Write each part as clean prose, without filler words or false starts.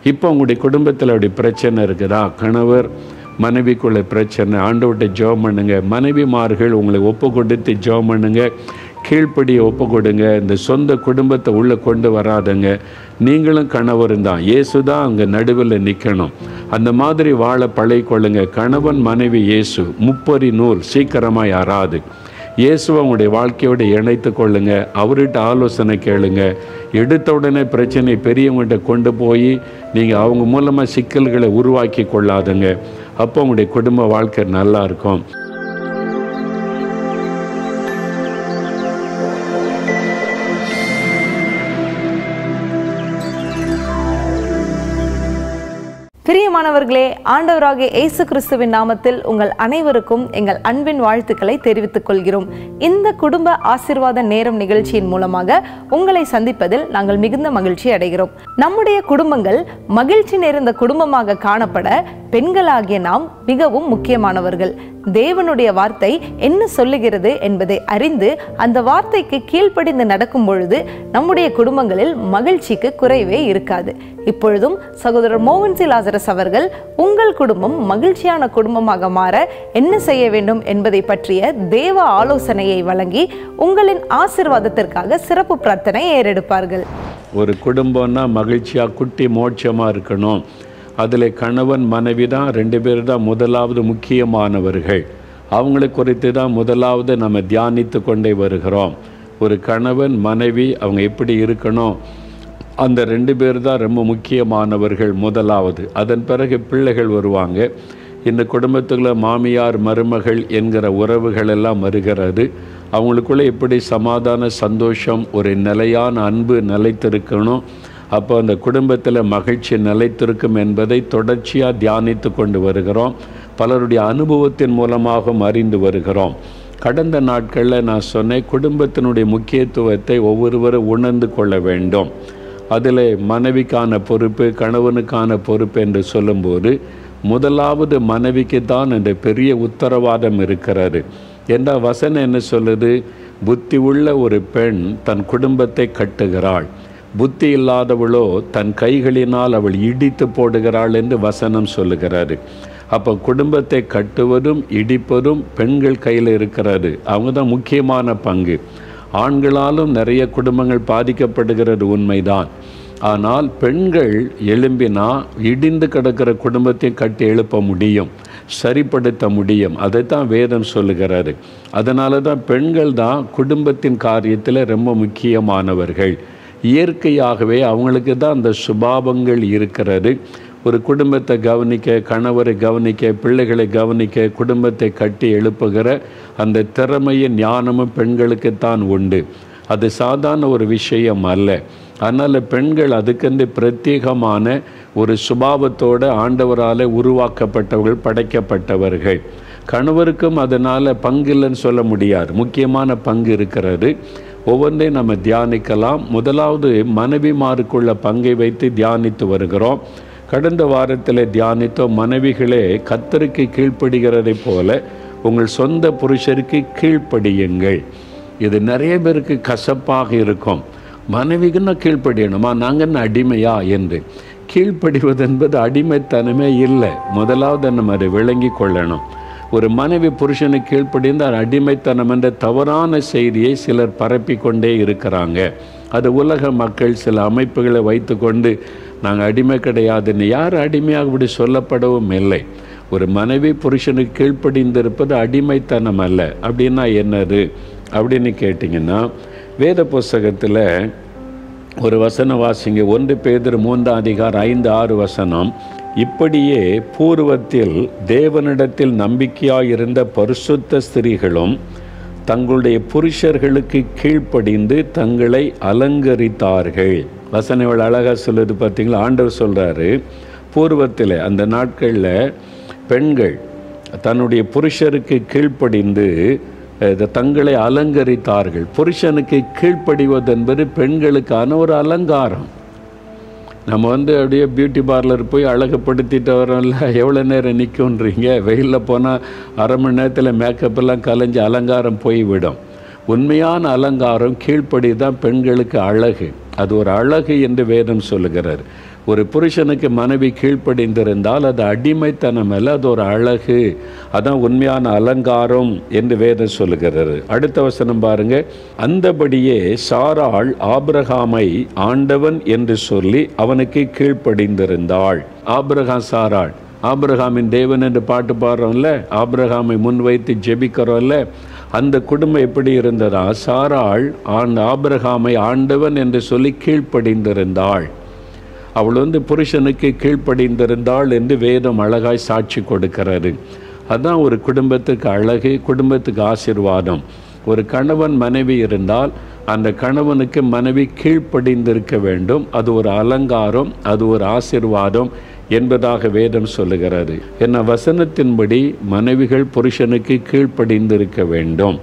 இப்போ உங்களுடைய குடும்பத்தில் அப்படி பிரச்சனை இருக்குதா? கணவர் மனைவிக்குள்ள பிரச்சனை, ஆண்டவர்கிட்ட ஜெபம் பண்ணுங்க. மனைவிமார்கள் உங்களை ஒப்பு கொடுத்து ஜெபம் பண்ணுங்க, கீழ்ப்படியை ஒப்பு கொடுங்க. இந்த சொந்த குடும்பத்தை உள்ளே கொண்டு வராதங்க. நீங்களும் கணவரும் தான், இயேசு தான் அங்கே நடுவில் நிற்கணும். அந்த மாதிரி வாழ பழகிக்கொள்ளுங்க. கணவன் மனைவி இயேசு, முப்பரி நூல் சீக்கிரமாக யாராது. இயேசுவை உங்களுடைய வாழ்க்கையோடு இணைத்து கொள்ளுங்க. அவர்கிட்ட ஆலோசனை கேளுங்க. எடுத்த உடனே பிரச்சனை பெரியவங்கள்ட்ட கொண்டு போய் நீங்கள் அவங்க மூலமாக சிக்கல்களை உருவாக்கி கொள்ளாதுங்க. அப்போ உங்களுடைய குடும்ப வாழ்க்கை நல்லா இருக்கும். பிரியமானவர்களே, ஆண்டவராகிய இயேசு கிறிஸ்துவின் நாமத்தில் உங்கள் அனைவருக்கும் எங்கள் அன்பின் வாழ்த்துக்களை தெரிவித்துக் கொள்கிறோம். இந்த குடும்ப ஆசீர்வாத நேரம் நிகழ்ச்சியின் மூலமாக உங்களை சந்திப்பதில் நாங்கள் மிகுந்த மகிழ்ச்சி அடைகிறோம். நம்முடைய குடும்பங்கள் மகிழ்ச்சி நிறைந்த குடும்பமாக காணப்பட பெண்களாகிய நாம் மிகவும் முக்கியமானவர்கள். தேவனுடைய வார்த்தை என்ன சொல்லுகிறது என்பதை அறிந்து அந்த வார்த்தைக்கு கீழ்ப்படிந்து நடக்கும் பொழுது நம்முடைய குடும்பங்களில் மகிழ்ச்சிக்கு குறைவே இருக்காது. இப்பொழுதும் சகோதரர் மோகன் சி லாசரஸ் அவர்கள் உங்கள் குடும்பம் மகிழ்ச்சியான குடும்பமாக மாற என்ன செய்ய வேண்டும் என்பதை பற்றிய தேவ ஆலோசனையை வழங்கி உங்களின் ஆசீர்வாதத்திற்காக சிறப்பு பிரார்த்தனை ஏறெடுப்பார்கள். ஒரு குடும்பம்னா மகிழ்ச்சியாக குட்டி மோட்சமாக இருக்கணும். அதில் கணவன் மனைவி தான், 2 பேர் தான் முதலாவது முக்கியமானவர்கள். அவங்களை குறித்து தான் முதலாவது நம்ம தியானித்து கொண்டே வருகிறோம். ஒரு கணவன் மனைவி அவங்க எப்படி இருக்கணும், அந்த 2 பேர் தான் ரொம்ப முக்கியமானவர்கள் முதலாவது. அதன் பிறகு பிள்ளைகள் வருவாங்க. இந்த குடும்பத்துக்குள்ள மாமியார் மருமகள் என்கிற உறவுகள் எல்லாம் வருகிறது. அவங்களுக்குள்ளே எப்படி சமாதான சந்தோஷம், ஒரு நிலையான அன்பு நிலைத்திருக்கணும். அப்போ அந்த குடும்பத்தில் மகிழ்ச்சி நிலைத்திருக்கும் என்பதை தொடர்ச்சியாக தியானித்து கொண்டு வருகிறோம். பலருடைய அனுபவத்தின் மூலமாக அறிந்து வருகிறோம். கடந்த நாட்களில் நான் சொன்னேன், குடும்பத்தினுடைய முக்கியத்துவத்தை ஒவ்வொருவரும் உணர்ந்து கொள்ள வேண்டும். அதில் மனைவிக்கான பொறுப்பு, கணவனுக்கான பொறுப்பு என்று சொல்லும்போது முதலாவது மனைவிக்கு தான் இந்த பெரிய உத்தரவாதம் இருக்கிறது. என்ற வசனம் என்ன சொல்லுது? புத்தி உள்ள ஒரு பெண் தன் குடும்பத்தை கட்டுகிறாள், புத்தி இல்லாதவளோ தன் கைகளினால் அவள் இடித்து போடுகிறாள் என்று வசனம் சொல்லுகிறாரு. அப்போ குடும்பத்தை கட்டுவதும் இடிப்பதும் பெண்கள் கையில் இருக்கிறது. அவங்க தான் முக்கியமான பங்கு. ஆண்களாலும் நிறைய குடும்பங்கள் பாதிக்கப்படுகிறது உண்மைதான். ஆனால் பெண்கள் எழும்பினா இடிந்து கிடக்கிற குடும்பத்தையும் கட்டி எழுப்ப முடியும், சரிப்படுத்த முடியும். அதைத்தான் வேதம் சொல்லுகிறாரு. அதனால தான் பெண்கள் தான் குடும்பத்தின் காரியத்தில் ரொம்ப முக்கியமானவர்கள். இயற்கையாகவே அவங்களுக்கு தான் அந்த சுபாவங்கள் இருக்கிறது. ஒரு குடும்பத்தை கவனிக்க, கணவரை கவனிக்க, பிள்ளைகளை கவனிக்க, குடும்பத்தை கட்டி எழுப்புகிற அந்த திறமையும் ஞானமும் பெண்களுக்குத்தான் உண்டு. அது சாதாரண ஒரு விஷயம் அல்ல. அதனால் பெண்கள் அதுக்கென்று பிரத்யேகமான ஒரு சுபாவத்தோடு ஆண்டவரால் உருவாக்கப்பட்டவர்கள், படைக்கப்பட்டவர்கள். கணவருக்கும் அதனால் பங்கு இல்லைன்னு சொல்ல முடியாது, முக்கியமான பங்கு இருக்கிறது. ஒவ்வொன்றையும் நம்ம தியானிக்கலாம். முதலாவது மனைவிமாருக்குள்ள பங்கை வைத்து தியானித்து வருகிறோம். கடந்த வாரத்தில் தியானித்தோம், மனைவிகளே கர்த்தருக்கு கீழ்ப்படுகிறதை போல உங்கள் சொந்த புருஷருக்கு கீழ்ப்படியுங்கள். இது நிறைய பேருக்கு கசப்பாக இருக்கும். மனைவிக்குன்னா கீழ்ப்படியணுமா, நாங்கள் என்ன அடிமையா என்று. கீழ்ப்படிவது என்பது அடிமைத்தனமே இல்லை. முதலாவது நம்ம அதை விளங்கி கொள்ளணும். ஒரு மனைவி புருஷனுக்கு கீழ்ப்படிந்தால் அடிமைத்தனம் என்ற தவறான செய்தியை சிலர் பரப்பி கொண்டே இருக்கிறாங்க. அது உலக மக்கள் சில அமைப்புகளை வைத்து கொண்டு நாங்கள் அடிமை கிடையாதுன்னு. யார் அடிமையாக இப்படி சொல்லப்படவும் இல்லை. ஒரு மனைவி புருஷனுக்கு கீழ்ப்படிந்திருப்பது அடிமைத்தனம் அல்ல. அப்படின்னா என்னது அப்படின்னு கேட்டிங்கன்னா, வேத புஸ்தகத்தில் ஒரு வசனம் வாசிங்க. 1 பேதுரு 3:5-6 இப்படியே பூர்வத்தில் தேவனிடத்தில் நம்பிக்கையாயிருந்த பரிசுத்த ஸ்திரீகளும் தங்களுடைய புருஷர்களுக்கு கீழ்ப்படிந்து தங்களை அலங்கரித்தார்கள். வசனம் இவ்வளோ அழகாக சொல்லுது பார்த்தீங்களா? ஆண்டவர் சொல்கிறாரு, பூர்வத்தில் அந்த நாட்களில் பெண்கள் தன்னுடைய புருஷருக்கு கீழ்ப்படிந்து தங்களை அலங்கரித்தார்கள். புருஷனுக்கு கீழ்ப்படிவது என்பது பெண்களுக்கான ஒரு அலங்காரம். நம்ம அப்படியே பியூட்டி பார்லர் போய் அழகுப்படுத்திட்டு வரோம்ல, எவ்வளோ நேரம் நிற்குன்றீங்க? வெயிலில் போனால் அரை மணி நேரத்தில் மேக்கப்பெல்லாம் கலைஞ்சி அலங்காரம் போய்விடும். உண்மையான அலங்காரம் கீழ்ப்படி தான் பெண்களுக்கு அழகு. அது ஒரு அழகு என்று வேதம் சொல்லுகிறார். ஒரு புருஷனுக்கு மனைவி கீழ்ப்படிந்திருந்தால் அது அடிமைத்தனம் அல்ல, அது ஒரு அழகு, அதான் உண்மையான அலங்காரம் என்று வேதம் சொல்லுகிறது. அடுத்த வசனம் பாருங்க. அந்தபடியே சாராள் ஆபிரகாமை ஆண்டவன் என்று சொல்லி அவனுக்கு கீழ்ப்படிந்திருந்தாள். ஆபிரகாம் சாராள், ஆபிரகாமின் தேவன் என்று பாட்டு பாடுறோம்ல, ஆபிரகாமை முன்வைத்து ஜெபிக்கிறோம்ல, அந்த குடும்பம் எப்படி இருந்ததா? சாராள் ஆபிரகாமை ஆண்டவன் என்று சொல்லி கீழ்ப்படிந்திருந்தாள். அவள் புருஷனுக்கு கீழ்ப்படிந்திருந்தாள் என்று வேதம் அழகாய் சாட்சி கொடுக்கிறது. அதுதான் ஒரு குடும்பத்துக்கு அழகு, குடும்பத்துக்கு ஆசீர்வாதம். ஒரு கணவன் மனைவி இருந்தால் அந்த கணவனுக்கு மனைவி கீழ்ப்படிந்திருக்க வேண்டும். அது ஒரு அலங்காரம், அது ஒரு ஆசீர்வாதம் என்பதாக வேதம் சொல்லுகிறது. என்ன வசனத்தின்படி மனைவிகள் புருஷனுக்கு கீழ்ப்படிந்திருக்க வேண்டும்.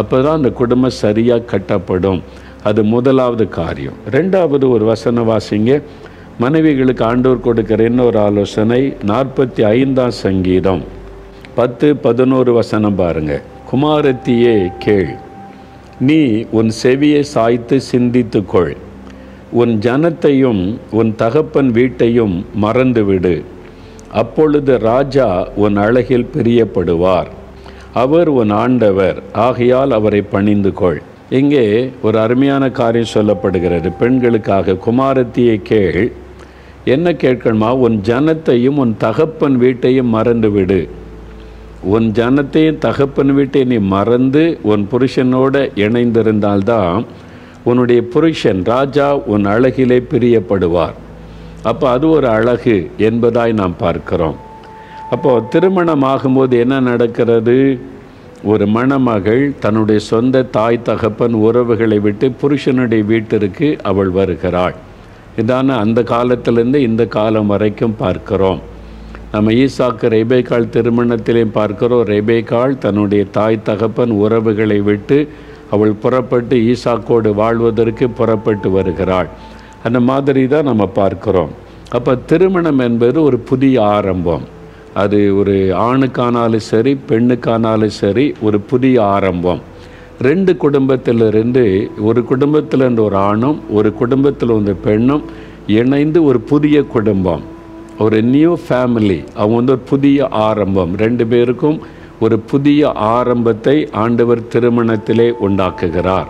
அப்போதான் அந்த குடும்பம் சரியாக கட்டப்படும். அது முதலாவது காரியம். ரெண்டாவது ஒரு வசனம் வாசிங்க. மனைவிகளுக்கு ஆண்டவர் கொடுக்கிற இன்னொரு ஆலோசனை 45ஆம் சங்கீதம் 10-11 வசனம் பாருங்க. குமாரத்தியே கேள், நீ உன் செவியை சாய்த்து சிந்தித்துக்கொள், உன் ஜனத்தையும் உன் தகப்பன் வீட்டையும் மறந்துவிடு. அப்பொழுது ராஜா உன் அழகில் பிரியப்படுவார், அவர் உன் ஆண்டவர், ஆகையால் அவரை பணிந்து கொள். இங்கே ஒரு அருமையான காரியம் சொல்லப்படுகிறது பெண்களுக்காக. குமாரத்தியை கேள், என்ன கேட்கணுமா? உன் ஜனத்தையும் உன் தகப்பன் வீட்டையும் மறந்துவிடு. உன் ஜனத்தையும் தகப்பன் வீட்டை நீ மறந்து உன் புருஷனோட இணைந்திருந்தால்தான் உன்னுடைய புருஷன் ராஜா உன் அழகிலே பிரியப்படுவார். அப்போ அது ஒரு அழகு என்பதாய் நாம் பார்க்கிறோம். அப்போது திருமணம் ஆகும்போது என்ன நடக்கிறது? ஒரு மணமகள் தன்னுடைய சொந்த தாய் தகப்பன் உறவுகளை விட்டு புருஷனுடைய வீட்டிற்கு அவள் வருகிறாள். இதான அந்த காலத்திலேருந்து இந்த காலம் வரைக்கும் பார்க்கிறோம். நம்ம ஈசாக்கு ரெபேக்காள் திருமணத்திலையும் பார்க்கிறோம். ரெபேக்காள் தன்னுடைய தாய் தகப்பன் உறவுகளை விட்டு அவள் புறப்பட்டு ஈசாக்கோடு வாழ்வதற்கு புறப்பட்டு வருகிறாள். அந்த மாதிரி தான் நம்ம பார்க்கிறோம். அப்போ திருமணம் என்பது ஒரு புதிய ஆரம்பம். அது ஒரு ஆணுக்கானாலும் சரி பெண்ணுக்கானாலும் சரி ஒரு புதிய ஆரம்பம். ரெண்டு குடும்பத்திலிருந்து, ஒரு குடும்பத்திலிருந்து ஒரு ஆணும் ஒரு குடும்பத்தில் ஒரு பெண்ணும் இணைந்து ஒரு புதிய குடும்பம், ஒரு நியூ ஃபேமிலி. அவங்க ஒரு புதிய ஆரம்பம். ரெண்டு பேருக்கும் ஒரு புதிய ஆரம்பத்தை ஆண்டவர் திருமணத்திலே உண்டாக்குகிறார்.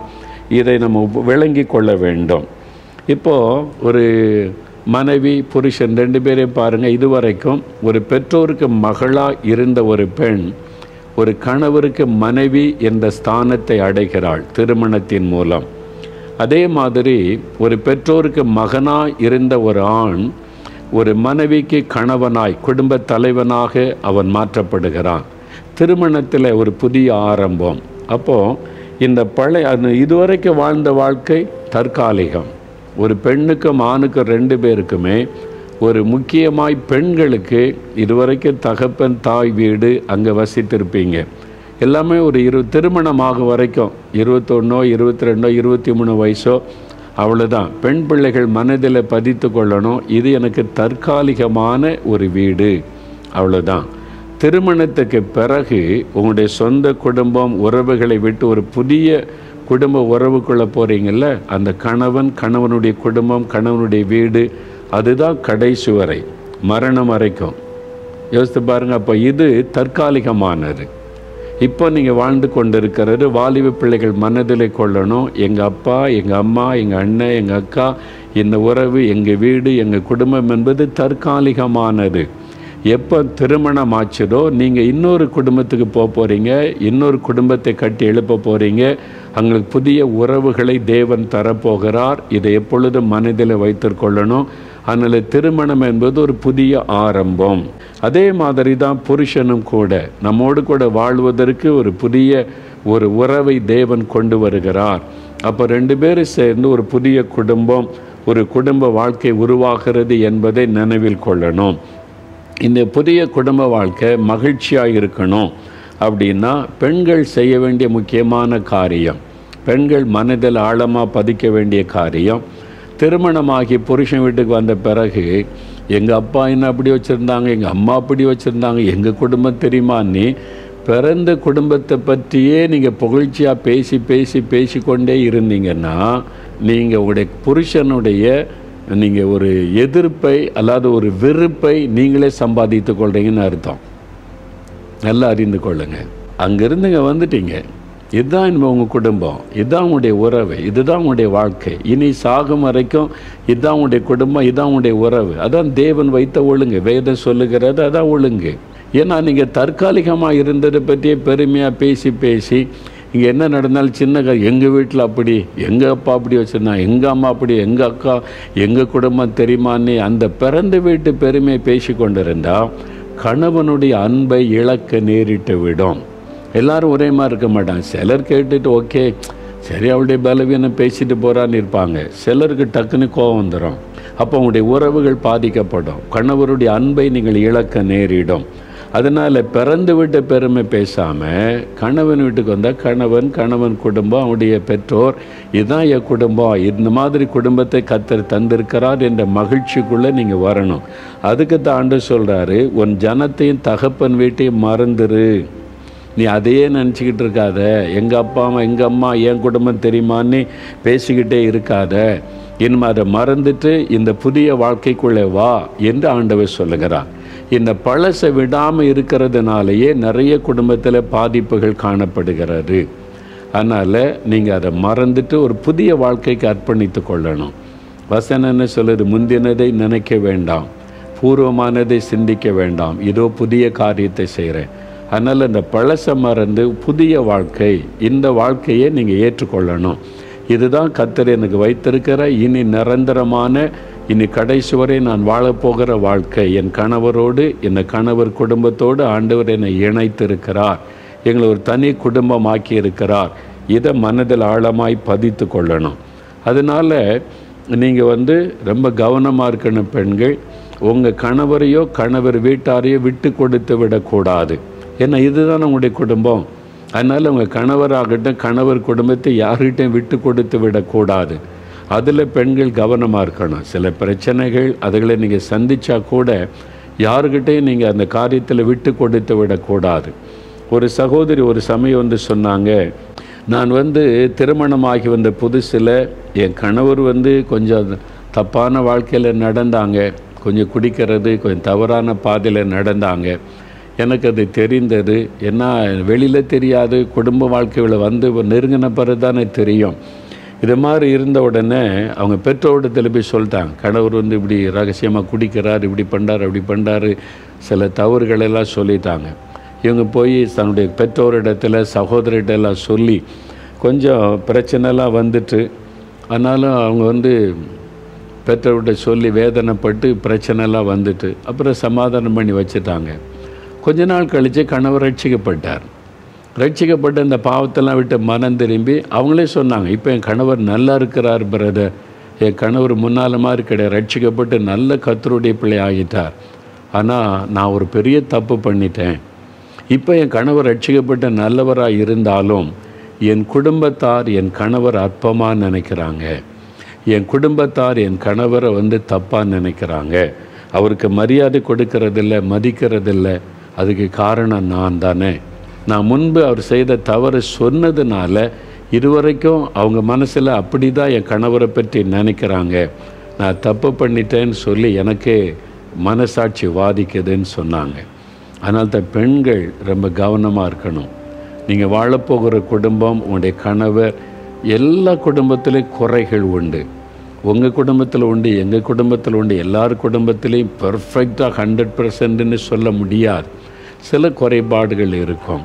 இதை நம்ம விளங்கி கொள்ள வேண்டும். இப்போது ஒரு மனைவி புருஷன் ரெண்டு பேரையும் பாருங்கள். இதுவரைக்கும் ஒரு பெற்றோருக்கு மகளாக இருந்த ஒரு பெண் ஒரு கணவருக்கு மனைவி என்ற ஸ்தானத்தை அடைகிறாள் திருமணத்தின் மூலம். அதே மாதிரி ஒரு பெற்றோருக்கு மகனாய் இருந்த ஒரு ஆண் ஒரு மனைவிக்கு கணவனாய் குடும்ப தலைவனாக அவன் மாற்றப்படுகிறான். திருமணத்தில் ஒரு புதிய ஆரம்பம். அப்போது இந்த இதுவரைக்கும் வாழ்ந்த வாழ்க்கை தற்காலிகம். ஒரு பெண்ணுக்கும் ஆணுக்கும் ரெண்டு பேருக்குமே ஒரு முக்கியமாய் பெண்களுக்கு இதுவரைக்கும் தகப்பன் தாய் வீடு அங்கே வசித்திருப்பீங்க. எல்லாமே ஒரு திருமணமாகும் வரைக்கும் 21, 22, 23 வயசோ அவ்வளோதான். பெண் பிள்ளைகள் மனதில் பதித்து கொள்ளணும், இது எனக்கு தற்காலிகமான ஒரு வீடு, அவ்வளோதான். திருமணத்துக்கு பிறகு உங்களுடைய சொந்த குடும்பம் உறவுகளை விட்டு ஒரு புதிய குடும்ப உறவுக்குள்ளே போகிறீங்கள்ல, அந்த கணவனுடைய குடும்பம் கணவனுடைய வீடு, அதுதான் கடைசி வரை மரணம் வரைக்கும். யோசித்து பாருங்கள். அப்போ இது தற்காலிகமானது. இப்போ நீங்கள் வாழ்ந்து கொண்டிருக்கிறது வாலிப பிள்ளைகள் மனதில் கொள்ளணும், எங்கள் அப்பா எங்கள் அம்மா எங்கள் அண்ணன் எங்கள் அக்கா இந்த உறவு எங்கள் வீடு எங்கள் குடும்பம் என்பது தற்காலிகமானது. எப்போ திருமணம் ஆச்சுதோ நீங்கள் இன்னொரு குடும்பத்துக்கு போக போகிறீங்க, இன்னொரு குடும்பத்தை கட்டி எழுப்ப போகிறீங்க. அவங்களுக்கு புதிய உறவுகளை தேவன் தரப்போகிறார். இதை எப்பொழுதும் மனதில் வைத்துக்கொள்ளணும். அதனால் திருமணம் என்பது ஒரு புதிய ஆரம்பம். அதே மாதிரி தான் புருஷனும் கூட நம்மோடு கூட வாழ்வதற்கு ஒரு புதிய ஒரு உறவை தேவன் கொண்டு வருகிறார். அப்போ ரெண்டு பேரும் சேர்ந்து ஒரு புதிய குடும்பம், ஒரு குடும்ப வாழ்க்கை உருவாகிறது என்பதை நினைவில் கொள்ளணும். இந்த புதிய குடும்ப வாழ்க்கை மகிழ்ச்சியாக இருக்கணும் அப்படின்னா பெண்கள் செய்ய வேண்டிய முக்கியமான காரியம், பெண்கள் மனதில் ஆழமாக பதிக்க வேண்டிய காரியம், திருமணமாகி புருஷன் வீட்டுக்கு வந்த பிறகு எங்கள் அப்பா என்ன அப்படி வச்சுருந்தாங்க, எங்கள் அம்மா அப்படி வச்சுருந்தாங்க, எங்கள் குடும்பம் தெரியுமா, நீ பிறந்த குடும்பத்தை பற்றியே நீங்கள் புகழ்ச்சியாக பேசி பேசி பேசிக்கொண்டே இருந்தீங்கன்னா நீங்கள் உங்களுடைய புருஷனுடைய நீங்கள் ஒரு எதிர்ப்பை அல்லது ஒரு வெறுப்பை நீங்களே சம்பாதித்து கொள்றீங்கன்னு அர்த்தம். நல்லா அறிந்து கொள்ளுங்க. அங்கேருந்துங்க வந்துட்டீங்க, இதுதான் இனிமேல் உங்கள் குடும்பம், இதுதான் உங்களுடைய உறவு, இதுதான் உங்களுடைய வாழ்க்கை, இனி சாகும் வரைக்கும் இதுதான் உங்களுடைய குடும்பம், இதுதான் உங்களுடைய உறவு. அதான் தேவன் வைத்த ஒழுங்கு, வேதம் சொல்லுகிறது அதான் ஒழுங்கு. ஏன்னா நீங்கள் தற்காலிகமாக இருந்ததை பற்றியே பெருமையாக பேசி பேசி இங்கே என்ன நடந்தாலும் சின்ன எங்கள் வீட்டில் அப்படி, எங்கள் அப்பா அப்படி வச்சுருந்தான், எங்கள் அம்மா அப்படி, எங்கள் அக்கா, எங்கள் குடும்பம் தெரியுமான்னு அந்த பிறந்த வீட்டு பெருமையை பேசி கொண்டிருந்தால் கணவனுடைய அன்பை இழக்க நேரிட்டு விடும். எல்லாரும் ஒரே மாதிரி இருக்க மாட்டாங்க. சிலர் கேட்டுட்டு ஓகே சரி அவளுடைய பலவீனம் பேசிட்டு போகிறான்னு இருப்பாங்க. சிலருக்கு டக்குன்னு கோபம் வந்துடும். அப்போ உங்களுடைய உறவுகள் பாதிக்கப்படும். கணவருடைய அன்பை நீங்கள் இழக்க நேரிடும். அதனால் பிறந்து விட்ட பெருமை பேசாமல் கணவன் வீட்டுக்கு வந்தால் கணவன் குடும்பம், அவனுடைய பெற்றோர், இதுதான் என் குடும்பம், இந்த மாதிரி குடும்பத்தை கர்த்தர் தந்திருக்கிறார் என்ற மகிழ்ச்சிக்குள்ளே நீங்கள் வரணும். அதுக்கு தான் ஆண்டவர் சொல்கிறாரு, உன் ஜனத்தையும் தகப்பன் வீட்டையும் மறந்துரு. நீ அதையே நினச்சிக்கிட்டு இருக்காத, எங்கள் அப்பா அம்மா எங்கள் அம்மா என் குடும்பம் தெரியுமான்னு பேசிக்கிட்டே இருக்காத, இனிமே அதை மறந்துட்டு இந்த புதிய வாழ்க்கைக்குள்ளே வா என்று ஆண்டவர் சொல்லுகிறார். இந்த பழசை விடாமல் இருக்கிறதுனாலேயே நிறைய குடும்பத்தில் பாதிப்புகள் காணப்படுகிறது. அதனால் நீங்கள் அதை மறந்துட்டு ஒரு புதிய வாழ்க்கைக்கு அர்ப்பணித்து கொள்ளணும். வசனம் என்ன சொல்லுது? முந்தினதை நினைக்க வேண்டாம், பூர்வமானதை சிந்திக்க வேண்டாம், இதோ புதிய காரியத்தை செய்கிறேன். அதனால் இந்த பழசை மறந்து புதிய வாழ்க்கை, இந்த வாழ்க்கையை நீங்கள் ஏற்றுக்கொள்ளணும். இதுதான் கர்த்தர் எனக்கு வைத்திருக்கிற இனி நிரந்தரமான, இனி கடைசி வரை நான் வாழப்போகிற வாழ்க்கை. என் கணவரோடு, என் கணவர் குடும்பத்தோடு ஆண்டவர் என்னை இணைத்திருக்கிறார், எங்களை ஒரு தனி குடும்பமாக்கி இருக்கிறார். இதை மனதில் ஆழமாய் பதித்து கொள்ளணும். அதனால் நீங்கள் ரொம்ப கவனமாக இருக்கணும் பெண்கள். உங்கள் கணவரையோ கணவர் வீட்டாரையோ விட்டு கொடுத்து விடக்கூடாது. ஏன்னா இதுதான் உங்களுடைய குடும்பம். அதனால் உங்கள் கணவராகட்டும் கணவர் குடும்பத்தை யார்கிட்டையும் விட்டு கொடுத்து விடக்கூடாது. அதில் பெண்கள் கவனமாக இருக்கணும். சில பிரச்சனைகள் அதுகளை நீங்கள் சந்தித்தா கூட யாருக்கிட்டையும் நீங்கள் அந்த காரியத்தில் விட்டு கொடுத்து விடக்கூடாது. ஒரு சகோதரி ஒரு சமயம் சொன்னாங்க, நான் திருமணமாகி வந்த புதுசில் என் கணவர் கொஞ்சம் தப்பான வாழ்க்கையில் நடந்தாங்க, கொஞ்சம் குடிக்கிறது, கொஞ்சம் தவறான பாதையில் நடந்தாங்க. எனக்கு அது தெரிந்தது. ஏன்னா வெளியில் தெரியாது, குடும்ப வாழ்க்கையில் நெருங்கின பிறகு தானே தெரியும். இது மாதிரி இருந்த உடனே அவங்க பெற்றோரிடத்தில் போய் சொல்லிட்டாங்க, கணவர் இப்படி ரகசியமாக குடிக்கிறார், இப்படி பண்ணுறார், அப்படி பண்ணுறாரு, சில தவறுகளெல்லாம் சொல்லிட்டாங்க. இவங்க போய் தன்னுடைய பெற்றோரிடத்தில் சகோதரிடெல்லாம் சொல்லி கொஞ்சம் பிரச்சனைலாம் வந்துட்டு, ஆனாலும் அவங்க பெற்றோர்கிட்ட சொல்லி வேதனைப்பட்டு பிரச்சனைலாம் வந்துட்டு அப்புறம் சமாதானம் பண்ணி வச்சுட்டாங்க. கொஞ்ச நாள் கழித்து கணவர் ரட்சிக்கப்பட்டார். ரட்சிக்கப்பட்ட இந்த பாவத்தெல்லாம் விட்டு மனம் திரும்பி அவங்களே சொன்னாங்க, இப்போ என் கணவர் நல்லா இருக்கிறார் பிரதர், என் கணவர் முன்னால் மாதிரி கிடையாது, ரட்சிக்கப்பட்டு நல்ல கர்த்தருடைய பிள்ளை ஆகிட்டார். ஆனால் நான் ஒரு பெரிய தப்பு பண்ணிட்டேன். இப்போ என் கணவர் ரட்சிக்கப்பட்ட நல்லவராக இருந்தாலும் என் குடும்பத்தார் என் கணவர் அற்பமாக நினைக்கிறாங்க, என் குடும்பத்தார் என் கணவரை தப்பாக நினைக்கிறாங்க, அவருக்கு மரியாதை கொடுக்கறதில்ல, மதிக்கிறதில்லை. அதுக்கு காரணம் நான் தானே. நான் முன்பு அவர் செய்த தவறு சொன்னதுனால இதுவரைக்கும் அவங்க மனசில் அப்படி தான் என் கணவரை பற்றி நினைக்கிறாங்க. நான் தப்பு பண்ணிட்டேன்னு சொல்லி எனக்கே மனசாட்சி வாதிக்குதுன்னு சொன்னாங்க. அதனால் தான் பெண்கள் ரொம்ப கவனமாக இருக்கணும். நீங்கள் வாழப்போகிற குடும்பம், உங்களுடைய கணவர், எல்லா குடும்பத்திலையும் குறைகள் உண்டு. உங்கள் குடும்பத்தில் உண்டு, எங்கள் குடும்பத்தில் உண்டு, எல்லார் குடும்பத்திலையும் பெர்ஃபெக்டாக 100%ன்னு சொல்ல முடியாது. சில குறைபாடுகள் இருக்கும்.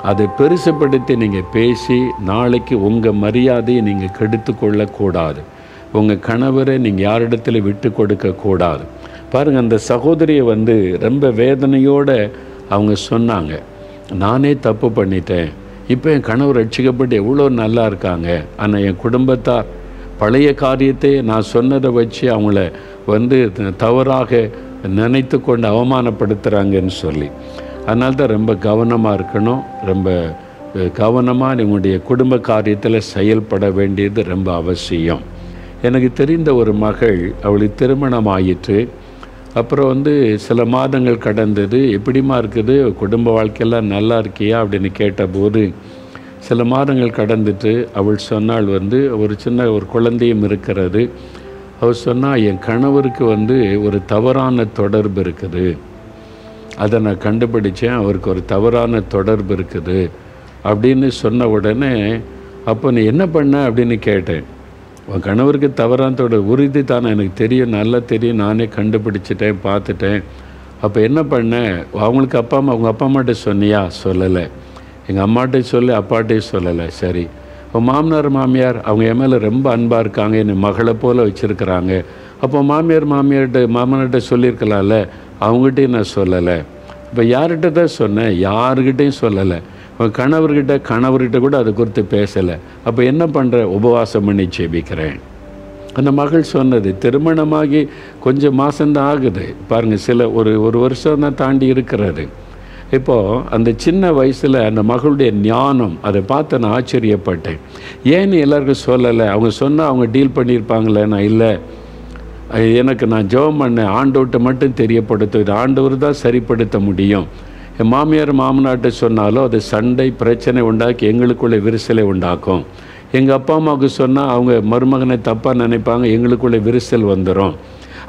அதை பெருசுப்படுத்தி நீங்கள் பேசி நாளைக்கு உங்கள் மரியாதையை நீங்கள் கெடுத்து கொள்ளக்கூடாது. உங்கள் கணவரை நீங்கள் யாரிடத்துல விட்டு கொடுக்கக்கூடாது. பாருங்கள், அந்த சகோதரியை ரொம்ப வேதனையோடு அவங்க சொன்னாங்க, நானே தப்பு பண்ணிட்டேன், இப்போ என் கணவர் ரட்சிக்கப்பட்டு எவ்வளோ நல்லா இருக்காங்க, ஆனால் என் குடும்பத்தார் பழைய காரியத்தை நான் சொன்னதை வச்சு அவங்கள தவறாக நினைத்து கொண்டு அவமானப்படுத்துகிறாங்கன்னு சொல்லி. அதனால தான் ரொம்ப கவனமாக இருக்கணும். ரொம்ப கவனமாக உங்களுடைய குடும்ப காரியத்தில் செயல்பட வேண்டியது ரொம்ப அவசியம். எனக்கு தெரிந்த ஒரு மகள், அவளுக்கு திருமணம் ஆயிற்று. அப்புறம் சில மாதங்கள் கடந்தது. எப்படிமா இருக்குது குடும்ப வாழ்க்கையெல்லாம் நல்லா இருக்கியா அப்படின்னு கேட்டபோது, சில மாதங்கள் கடந்துட்டு அவள் சொன்னாள், ஒரு சின்ன ஒரு குழந்தையும் இருக்கிறது, அவர் சொன்னால், என் கணவருக்கு ஒரு தவறான தொடர்பு இருக்குது, அதை நான் கண்டுபிடிச்சேன், அவருக்கு ஒரு தவறான தொடர்பு இருக்குது அப்படின்னு சொன்ன உடனே, அப்போ நீ என்ன பண்ண அப்படின்னு கேட்டேன். உன் கணவருக்கு தவறான தொடர்பு உறுதி தானே, எனக்கு தெரியும், நல்லா தெரியும், நானே கண்டுபிடிச்சிட்டேன், பார்த்துட்டேன். அப்போ என்ன பண்ணேன், அவங்களுக்கு அவங்க அப்பா அம்மாட்ட சொன்னியா? சொல்லலை. எங்கள் அம்மாட்டே சொல்லி அப்பாட்டே சொல்லலை. சரி, இப்போ மாமனார் மாமியார் அவங்க என் மேலே ரொம்ப அன்பாக இருக்காங்க, என்னை மகளை போல் வச்சுருக்கிறாங்க. அப்போ மாமனார்கிட்ட சொல்லியிருக்கலாம்ல, அவங்ககிட்டையும் நான் சொல்லலை. இப்போ யார்கிட்ட தான் சொன்னேன்? யாருக்கிட்டையும் சொல்லலை. கணவர்கிட்ட கூட அதை குறித்து பேசலை. அப்போ என்ன பண்ணுற? உபவாசம் பண்ணி ஜெபிக்கிறேன். அந்த மகள் சொன்னது, திருமணமாகி கொஞ்சம் மாதம்தான் ஆகுது பாருங்கள், ஒரு வருஷம் தான் தாண்டி இருக்கிறது. இப்போது அந்த சின்ன வயசில் அந்த மகளுடைய ஞானம், அதை பார்த்து நான் ஆச்சரியப்பட்டேன். ஏன்னு எல்லாருக்கும் சொல்லலை? அவங்க சொன்னால் அவங்க டீல் பண்ணியிருப்பாங்களே. நான் இல்லை, எனக்கு நான் ஜெபம் பண்ணேன், ஆண்டவர்கிட்ட மட்டும் தெரியப்படுத்துவது, ஆண்டவர் தான் சரிப்படுத்த முடியும். என் மாமியார் மாமனார்ட்ட சொன்னாலும் அது சண்டை பிரச்சனை உண்டாக்கி எங்களுக்குள்ளே விரிசலை உண்டாக்கும். எங்கள் அப்பா அம்மாவுக்கு சொன்னால் அவங்க மருமகனை தப்பாக நினைப்பாங்க, எங்களுக்குள்ளே விரிசல் வந்துடும்.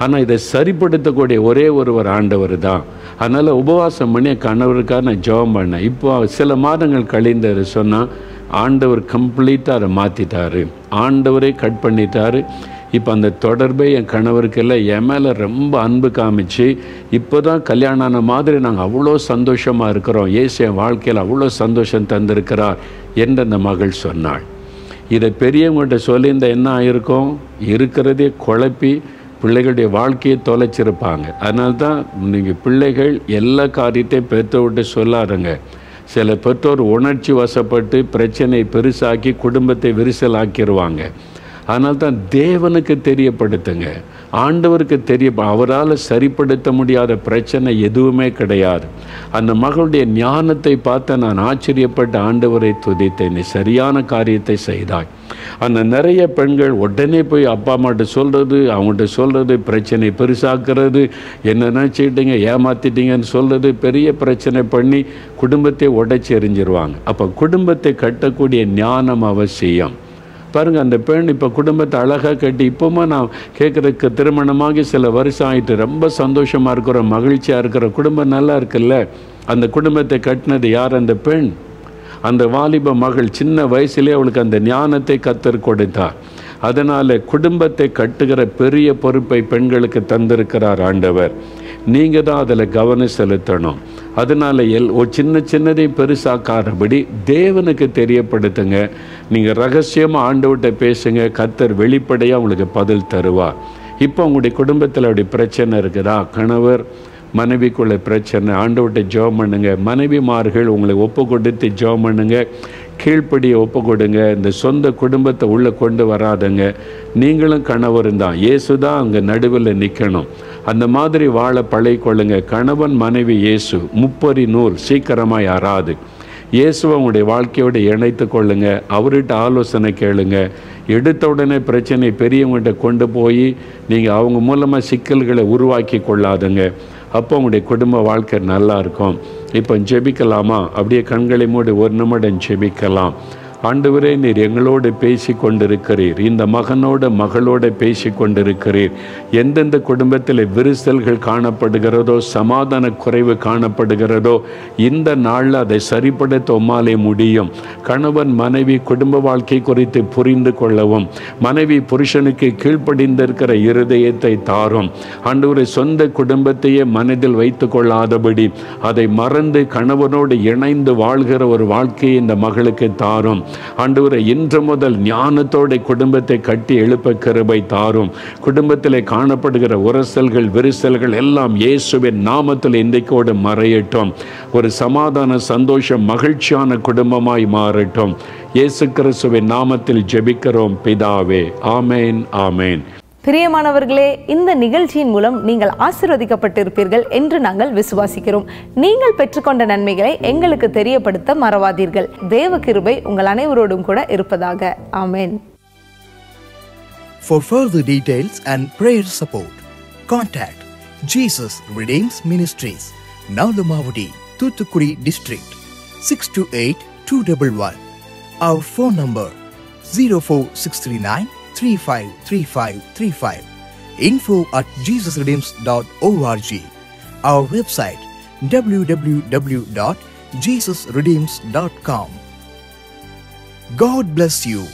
ஆனால் இதை சரிப்படுத்தக்கூடிய ஒரே ஒருவர் ஆண்டவர் தான். அதனால் உபவாசம் பண்ணி என் கணவருக்காக நான் ஜெபம் பண்ணேன். இப்போ சில மாதங்கள் கழிந்தது சொன்னால் ஆண்டவர் கம்ப்ளீட்டாக அதை மாற்றிட்டார், ஆண்டவரே கட் பண்ணிட்டார். இப்போ அந்த தொடர்பை என் கணவருக்கெல்லாம் என் மேலே ரொம்ப அன்பு காமிச்சு, இப்போ தான் கல்யாணம் ஆன மாதிரி நாங்கள் அவ்வளோ சந்தோஷமாக இருக்கிறோம், இயேசு என் வாழ்க்கையில் அவ்வளோ சந்தோஷம் தந்திருக்கிறார் என்று அந்த மகள் சொன்னாள். இதை பெரியவங்கள்ட்ட சொல்லியிருந்தால் என்ன ஆகிருக்கும்? இருக்கிறதே குழப்பி பிள்ளைகளுடைய வாழ்க்கையை தொலைச்சிருப்பாங்க. அதனால்தான் நீங்கள் பிள்ளைகள் எல்லா காரியத்தையும் பெற்றோர்கிட்ட சொல்லாதுங்க. சில பெற்றோர் உணர்ச்சி வசப்பட்டு பிரச்சனையை பெருசாக்கி குடும்பத்தை விரிசலாக்கிடுவாங்க. அதனால தான் தேவனுக்கு தெரியப்படுத்துங்க, ஆண்டவருக்கு அவரால் சரிப்படுத்த முடியாத பிரச்சனை எதுவுமே கிடையாது. அந்த மகளுடைய ஞானத்தை பார்த்து நான் ஆச்சரியப்பட்ட ஆண்டவரை துதித்தேன். நீ சரியான காரியத்தை செய்தாய். அந்த நிறைய பெண்கள் உடனே போய் அப்பா அம்மாட்ட சொல்கிறது, அவங்கள்ட்ட சொல்கிறது, பிரச்சனை பெருசாக்குறது, என்ன நினச்சிக்கிட்டீங்க, ஏமாற்றிட்டீங்கன்னு சொல்கிறது, பெரிய பிரச்சனை பண்ணி குடும்பத்தை உடைச்சி எறிஞ்சிருவாங்க. அப்போ குடும்பத்தை கட்டக்கூடிய ஞானம் அவசியம். பாருங்கள், அந்த பெண் இப்போ குடும்பத்தை அழகாக கட்டி, இப்போமா நான் கேட்குறதுக்கு திருமணமாகி சில வருஷம் ஆகிட்டு ரொம்ப சந்தோஷமாக இருக்கிற, மகிழ்ச்சியாக இருக்கிற குடும்பம் நல்லா இருக்குல்ல. அந்த குடும்பத்தை கட்டினது யார்? அந்த பெண். அந்த வாலிப மகள் சின்ன வயசுலேயே அவளுக்கு அந்த ஞானத்தை கர்த்தர் கொடுத்தார். அதனால் குடும்பத்தை கட்டுகிற பெரிய பொறுப்பை பெண்களுக்கு தந்திருக்கிறார் ஆண்டவர். நீங்கள் தான் அதில் கவனம் செலுத்தணும். அதனால் சின்னதை பெருசாக்காதபடி தேவனுக்கு தெரியப்படுத்துங்க. நீங்கள் ரகசியமாக ஆண்டவர்கிட்ட பேசுங்க, கர்த்தர் வெளிப்படையாக உங்களுக்கு பதில் தருவார். இப்போ உங்களுடைய குடும்பத்தில் அப்படி பிரச்சனை இருக்குதா? கணவர் மனைவிக்குள்ள பிரச்சனை, ஆண்டவர்கிட்ட ஜெபம் பண்ணுங்க. மனைவிமார்கள் உங்களை ஒப்பு கொடுத்து ஜெபம் பண்ணுங்க, கீழ்ப்படியை ஒப்பு கொடுங்க. இந்த சொந்த குடும்பத்தை உள்ளே கொண்டு வராதுங்க. நீங்களும் கணவரும் தான், இயேசு தான் அங்கே நடுவில் நிற்கணும். அந்த மாதிரி வாழ பழகிக்கொள்ளுங்க. கணவன் மனைவி இயேசு, முப்பரி நூல் சீக்கிரமாக யாராது. இயேசுவை உங்களுடைய வாழ்க்கையோடு இணைத்து கொள்ளுங்க. அவர்கிட்ட ஆலோசனை கேளுங்க. எடுத்த உடனே பிரச்சனை பெரியவங்கள்ட்ட கொண்டு போய் நீங்கள் அவங்க மூலமாக சிக்கல்களை உருவாக்கி கொள்ளாதுங்க. அப்போ உங்களுடைய குடும்ப வாழ்க்கை நல்லா இருக்கும். இப்போ ஜெபிக்கலாமா? அப்படியே கண்களை மூடி ஒரு நிமிடம் ஜெபிக்கலாம். ஆண்டவரே, நீர் எங்களோடு பேசி கொண்டிருக்கிறீர், இந்த மகளோடு பேசி கொண்டிருக்கிறீர். எந்தெந்த குடும்பத்தில் விரிசல்கள் காணப்படுகிறதோ, சமாதான குறைவு காணப்படுகிறதோ, இந்த நாளில் அதை சரிப்படுத்த உம்மாலே முடியும். கணவன் மனைவி குடும்ப வாழ்க்கை குறித்து புரிந்து கொள்ளவும், மனைவி புருஷனுக்கு கீழ்ப்படிந்திருக்கிற இருதயத்தை தாரும். ஆண்டவரே, சொந்த குடும்பத்தையே மனதில் வைத்து கொள்ளாதபடி அதை மறந்து கணவனோடு இணைந்து வாழ்கிற ஒரு வாழ்க்கையை இந்த மகளுக்கு தாரும். ஆண்டவரே, இன்று முதல் ஞானத்தோட குடும்பத்தை கட்டி எழுப்ப கிருபை தாரும். குடும்பத்திலே காணப்படுகிற உரசல்கள் விரிசல்கள் எல்லாம் இயேசுவின் நாமத்தில் இன்றைக்கோடு மறையட்டும். ஒரு சமாதான சந்தோஷம் மகிழ்ச்சியான குடும்பமாய் மாறட்டும். இயேசு கிறிஸ்துவின் நாமத்தில் ஜெபிக்கிறோம் பிதாவே. ஆமேன், ஆமேன். பிரியமானவர்களே, இந்த நிகழ்ச்சியின் மூலம் நீங்கள் ஆசீர்வதிக்கப்பட்டிருப்பீர்கள் என்று நாங்கள் விசுவாசிக்கிறோம். நீங்கள் பெற்றுக்கொண்ட நன்மைகளை எங்களுக்கு தெரியப்படுத்த மறவாதீர்கள். தேவ கிருபை உங்கள் அனைவரோடும் கூட இருப்பதாக. ஆமென். For further details and prayer support, contact Jesus Redeems Ministries, Nalamavadi, Thoothukudi District, 628-211. Our phone number 04639 353535. info@jesusredeems.org. Our website www.jesusredeems.com. God bless you.